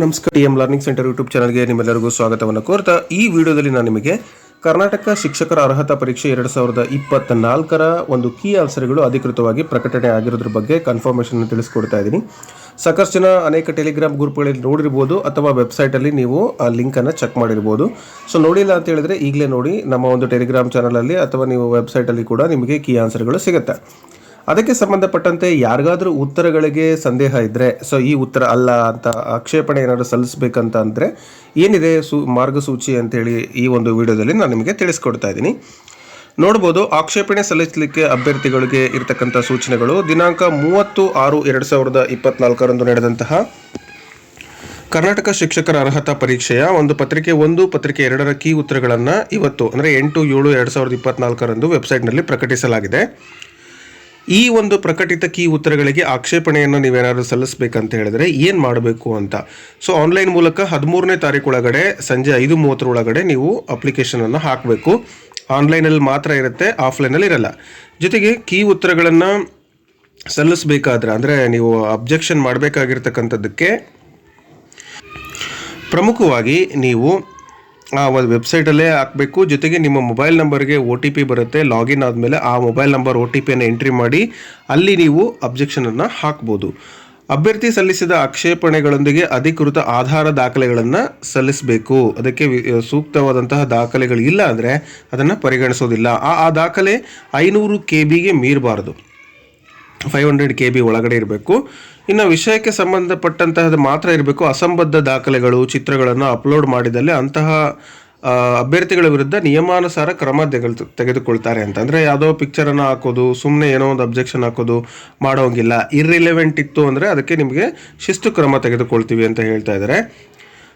ನಮಸ್ಕಾರ. T M learning centre YouTube ಚಾನಲ್ಗೆ ನಿಮ್ಮೆಲ್ಲರಿಗೂ ಸ್ವಾಗತವನ್ನು ಕೋರ್ತಾ ಈ ವಿಡಿಯೋದಲ್ಲಿ ನಾನು ನಿಮಗೆ ಕರ್ನಾಟಕ ಶಿಕ್ಷಕರ ಅರ್ಹತಾ ಪರೀಕ್ಷೆ 2024ರ ಒಂದು ಕೀ ಆನ್ಸರ್ಗಳು ಅಧಿಕೃತವಾಗಿ ಪ್ರಕಟಣೆ ಆಗಿರೋದ್ರ ಬಗ್ಗೆ ಕನ್ಫರ್ಮೇಷನ್ ತಿಳಿಸ್ಕೊಡ್ತಾ ಇದ್ದೀನಿ. ಸಾಕಷ್ಟು ಜನ ಅನೇಕ ಟೆಲಿಗ್ರಾಮ್ ಗ್ರೂಪ್ಗಳಲ್ಲಿ ನೋಡಿರ್ಬೋದು ಅಥವಾ ವೆಬ್ಸೈಟಲ್ಲಿ ನೀವು ಆ ಲಿಂಕನ್ನು ಚೆಕ್ ಮಾಡಿರ್ಬೋದು. ಸೊ ನೋಡಿಲ್ಲ ಅಂತ ಹೇಳಿದ್ರೆ ಈಗಲೇ ನೋಡಿ, ನಮ್ಮ ಒಂದು ಟೆಲಿಗ್ರಾಮ್ ಚಾನಲಲ್ಲಿ ಅಥವಾ ನೀವು ವೆಬ್ಸೈಟಲ್ಲಿ ಕೂಡ ನಿಮಗೆ ಕೀ ಆನ್ಸರ್ಗಳು ಸಿಗುತ್ತೆ. ಅದಕ್ಕೆ ಸಂಬಂಧಪಟ್ಟಂತೆ ಯಾರಿಗಾದರೂ ಉತ್ತರಗಳಿಗೆ ಸಂದೇಹ ಇದ್ದರೆ, ಸೊ ಈ ಉತ್ತರ ಅಲ್ಲ ಅಂತ ಆಕ್ಷೇಪಣೆ ಏನಾದರೂ ಸಲ್ಲಿಸಬೇಕಂತ ಅಂದರೆ ಏನಿದೆ ಮಾರ್ಗಸೂಚಿ ಅಂತೇಳಿ ಈ ಒಂದು ವಿಡಿಯೋದಲ್ಲಿ ನಾನು ನಿಮಗೆ ತಿಳಿಸ್ಕೊಡ್ತಾ ಇದ್ದೀನಿ. ನೋಡ್ಬೋದು, ಆಕ್ಷೇಪಣೆ ಸಲ್ಲಿಸಲಿಕ್ಕೆ ಅಭ್ಯರ್ಥಿಗಳಿಗೆ ಇರತಕ್ಕಂಥ ಸೂಚನೆಗಳು ದಿನಾಂಕ 30/6/2024 ನಡೆದಂತಹ ಕರ್ನಾಟಕ ಶಿಕ್ಷಕರ ಅರ್ಹತಾ ಪರೀಕ್ಷೆಯ ಒಂದು ಪತ್ರಿಕೆ 1, ಪತ್ರಿಕೆ 2ರ ಕೀ ಉತ್ತರಗಳನ್ನು ಇವತ್ತು ಅಂದರೆ 8/7/2024 ವೆಬ್ಸೈಟ್ನಲ್ಲಿ ಪ್ರಕಟಿಸಲಾಗಿದೆ. ಈ ಒಂದು ಪ್ರಕಟಿತ ಕೀ ಉತ್ತರಗಳಿಗೆ ಆಕ್ಷೇಪಣೆಯನ್ನು ನೀವೇನಾದರೂ ಸಲ್ಲಿಸಬೇಕಂತ ಹೇಳಿದ್ರೆ ಏನು ಮಾಡಬೇಕು ಅಂತ. ಸೊ ಆನ್ಲೈನ್ ಮೂಲಕ 13ನೇ ತಾರೀಕು ಒಳಗಡೆ ಸಂಜೆ 5:30 ಒಳಗಡೆ ನೀವು ಅಪ್ಲಿಕೇಶನನ್ನು ಹಾಕಬೇಕು. ಆನ್ಲೈನಲ್ಲಿ ಮಾತ್ರ ಇರುತ್ತೆ, ಆಫ್ಲೈನಲ್ಲಿ ಇರಲ್ಲ. ಜೊತೆಗೆ ಕೀ ಉತ್ತರಗಳನ್ನು ಸಲ್ಲಿಸಬೇಕಾದ್ರೆ ಅಂದರೆ ನೀವು ಅಬ್ಜೆಕ್ಷನ್ ಮಾಡಬೇಕಾಗಿರ್ತಕ್ಕಂಥದ್ದಕ್ಕೆ ಪ್ರಮುಖವಾಗಿ ನೀವು ಆ ಒಂದು ವೆಬ್ಸೈಟಲ್ಲೇ ಹಾಕಬೇಕು. ಜೊತೆಗೆ ನಿಮ್ಮ ಮೊಬೈಲ್ ನಂಬರ್ಗೆ OTP ಬರುತ್ತೆ. ಲಾಗಿನ್ ಆದಮೇಲೆ ಆ ಮೊಬೈಲ್ ನಂಬರ್ OTPಯನ್ನು ಎಂಟ್ರಿ ಮಾಡಿ ಅಲ್ಲಿ ನೀವು ಅಬ್ಜೆಕ್ಷನನ್ನು ಹಾಕ್ಬೋದು. ಅಭ್ಯರ್ಥಿ ಸಲ್ಲಿಸಿದ ಆಕ್ಷೇಪಣೆಗಳೊಂದಿಗೆ ಅಧಿಕೃತ ಆಧಾರ ದಾಖಲೆಗಳನ್ನು ಸಲ್ಲಿಸಬೇಕು. ಅದಕ್ಕೆ ಸೂಕ್ತವಾದಂತಹ ದಾಖಲೆಗಳು ಇಲ್ಲ ಅಂದರೆ ಅದನ್ನು ಪರಿಗಣಿಸೋದಿಲ್ಲ. ಆ ದಾಖಲೆ 500 KB ಮೀರಬಾರ್ದು, 500 KB ಒಳಗಡೆ ಇರಬೇಕು. ಇನ್ನು ವಿಷಯಕ್ಕೆ ಸಂಬಂಧಪಟ್ಟಂತಹದ್ದು ಮಾತ್ರ ಇರಬೇಕು. ಅಸಂಬದ್ಧ ದಾಖಲೆಗಳು, ಚಿತ್ರಗಳನ್ನು ಅಪ್ಲೋಡ್ ಮಾಡಿದಲ್ಲಿ ಅಂತಹ ಅಭ್ಯರ್ಥಿಗಳ ವಿರುದ್ಧ ನಿಯಮಾನುಸಾರ ಕ್ರಮ ತೆಗೆದುಕೊಳ್ತಾರೆ ಅಂತ. ಅಂದರೆ ಯಾವುದೋ ಪಿಕ್ಚರನ್ನು ಹಾಕೋದು, ಸುಮ್ಮನೆ ಏನೋ ಒಂದು ಅಬ್ಜೆಕ್ಷನ್ ಹಾಕೋದು ಮಾಡೋಂಗಿಲ್ಲ. ಇರ್ರಿಲೆವೆಂಟ್ ಇತ್ತು ಅಂದರೆ ಅದಕ್ಕೆ ನಿಮಗೆ ಶಿಸ್ತು ಕ್ರಮ ತೆಗೆದುಕೊಳ್ತೀವಿ ಅಂತ ಹೇಳ್ತಾ ಇದ್ದಾರೆ.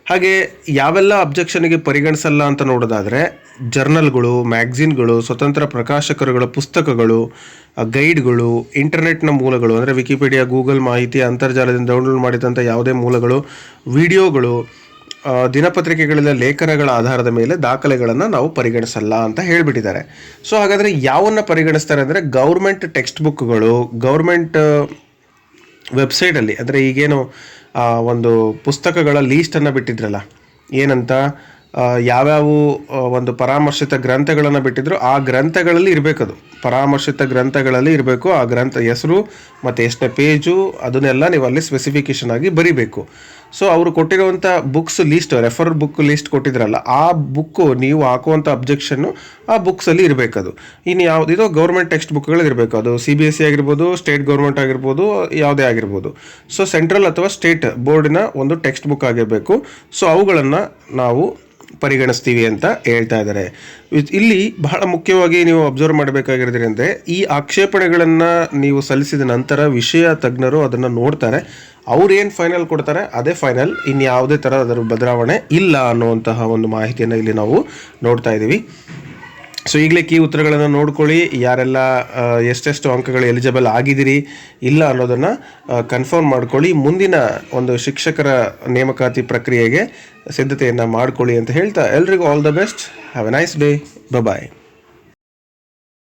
ಹಾಗೆ ಯಾವೆಲ್ಲ ಅಬ್ಜೆಕ್ಷನ್ಗೆ ಪರಿಗಣಿಸಲ್ಲ ಅಂತ ನೋಡೋದಾದರೆ ಜರ್ನಲ್ಗಳು, ಮ್ಯಾಗ್ಝಿನ್ಗಳು, ಸ್ವತಂತ್ರ ಪ್ರಕಾಶಕರುಗಳ ಪುಸ್ತಕಗಳು, ಗೈಡ್ಗಳು, ಇಂಟರ್ನೆಟ್ನ ಮೂಲಗಳು ಅಂದರೆ ವಿಕಿಪೀಡಿಯಾ, ಗೂಗಲ್ ಮಾಹಿತಿ, ಅಂತರ್ಜಾಲದಿಂದ ಡೌನ್ಲೋಡ್ ಮಾಡಿದಂಥ ಯಾವುದೇ ಮೂಲಗಳು, ವಿಡಿಯೋಗಳು, ದಿನಪತ್ರಿಕೆಗಳಿಂದ ಲೇಖನಗಳ ಆಧಾರದ ಮೇಲೆ ದಾಖಲೆಗಳನ್ನು ನಾವು ಪರಿಗಣಿಸಲ್ಲ ಅಂತ ಹೇಳಿಬಿಟ್ಟಿದ್ದಾರೆ. ಸೊ ಹಾಗಾದರೆ ಯಾವನ್ನು ಪರಿಗಣಿಸ್ತಾರೆ ಅಂದರೆ ಗೌರ್ಮೆಂಟ್ ಟೆಕ್ಸ್ಟ್ ಬುಕ್ಗಳು, ಗೌರ್ಮೆಂಟ್ ವೆಬ್ಸೈಟಲ್ಲಿ ಅಂದರೆ ಈಗೇನು ಒಂದು ಪುಸ್ತಕಗಳ ಲೀಸ್ಟನ್ನು ಬಿಟ್ಟಿದ್ರಲ್ಲ, ಏನಂತ ಯಾವ್ಯಾವ ಒಂದು ಪರಾಮರ್ಶಿತ ಗ್ರಂಥಗಳನ್ನು ಬಿಟ್ಟಿದ್ರು ಆ ಗ್ರಂಥಗಳಲ್ಲಿ ಇರಬೇಕದು. ಪರಾಮರ್ಶಿತ ಗ್ರಂಥಗಳಲ್ಲಿ ಇರಬೇಕು. ಆ ಗ್ರಂಥ ಹೆಸರು ಮತ್ತು ಎಷ್ಟನೇ ಪೇಜು ಅದನ್ನೆಲ್ಲ ನೀವು ಅಲ್ಲಿ ಸ್ಪೆಸಿಫಿಕೇಷನ್ ಆಗಿ ಬರೀಬೇಕು. ಸೊ ಅವರು ಕೊಟ್ಟಿರುವಂಥ books list, refer book list ಕೊಟ್ಟಿದ್ರಲ್ಲ, ಆ ಬುಕ್ಕು ನೀವು ಹಾಕುವಂಥ ಅಬ್ಜೆಕ್ಷನ್ನು ಆ ಬುಕ್ಸಲ್ಲಿ ಇರಬೇಕದು. ಇನ್ನು ಯಾವುದಿದೋ ಗೌರ್ಮೆಂಟ್ ಟೆಕ್ಸ್ಟ್ ಬುಕ್ಗಳು ಇರಬೇಕು. ಅದು CBSE ಆಗಿರ್ಬೋದು, ಸ್ಟೇಟ್ ಗೌರ್ಮೆಂಟ್ ಆಗಿರ್ಬೋದು, ಯಾವುದೇ ಆಗಿರ್ಬೋದು. ಸೊ ಸೆಂಟ್ರಲ್ ಅಥವಾ ಸ್ಟೇಟ್ ಬೋರ್ಡಿನ ಒಂದು ಟೆಕ್ಸ್ಟ್ ಬುಕ್ ಆಗಿರಬೇಕು. ಸೊ ಅವುಗಳನ್ನು ನಾವು ಪರಿಗಣಿಸ್ತೀವಿ ಅಂತ ಹೇಳ್ತಾ ಇದ್ದಾರೆ. ಇಲ್ಲಿ ಬಹಳ ಮುಖ್ಯವಾಗಿ ನೀವು ಅಬ್ಸರ್ವ್ ಮಾಡಬೇಕಾಗಿರೋದ್ರಿ ಅಂದರೆ ಈ ಆಕ್ಷೇಪಣೆಗಳನ್ನು ನೀವು ಸಲ್ಲಿಸಿದ ನಂತರ ವಿಷಯ ತಜ್ಞರು ಅದನ್ನು ನೋಡ್ತಾರೆ. ಅವ್ರು ಏನು ಫೈನಲ್ ಕೊಡ್ತಾರೆ ಅದೇ ಫೈನಲ್, ಇನ್ನು ಯಾವುದೇ ಥರ ಅದರ ಬದಲಾವಣೆ ಇಲ್ಲ ಅನ್ನುವಂತಹ ಒಂದು ಮಾಹಿತಿಯನ್ನು ಇಲ್ಲಿ ನಾವು ನೋಡ್ತಾ ಇದ್ದೀವಿ. ಸೊ ಈಗಲೇ ಕೀ ಉತ್ತರಗಳನ್ನು ನೋಡ್ಕೊಳ್ಳಿ. ಯಾರೆಲ್ಲ ಎಷ್ಟೆಷ್ಟು ಅಂಕಗಳು ಎಲಿಜಿಬಲ್ ಆಗಿದ್ದೀರಿ ಇಲ್ಲ ಅನ್ನೋದನ್ನು ಕನ್ಫರ್ಮ್ ಮಾಡ್ಕೊಳ್ಳಿ. ಮುಂದಿನ ಒಂದು ಶಿಕ್ಷಕರ ನೇಮಕಾತಿ ಪ್ರಕ್ರಿಯೆಗೆ ಸಿದ್ಧತೆಯನ್ನು ಮಾಡ್ಕೊಳ್ಳಿ ಅಂತ ಹೇಳ್ತಾ ಎಲ್ರಿಗೂ all the best. Have a nice day. Bye.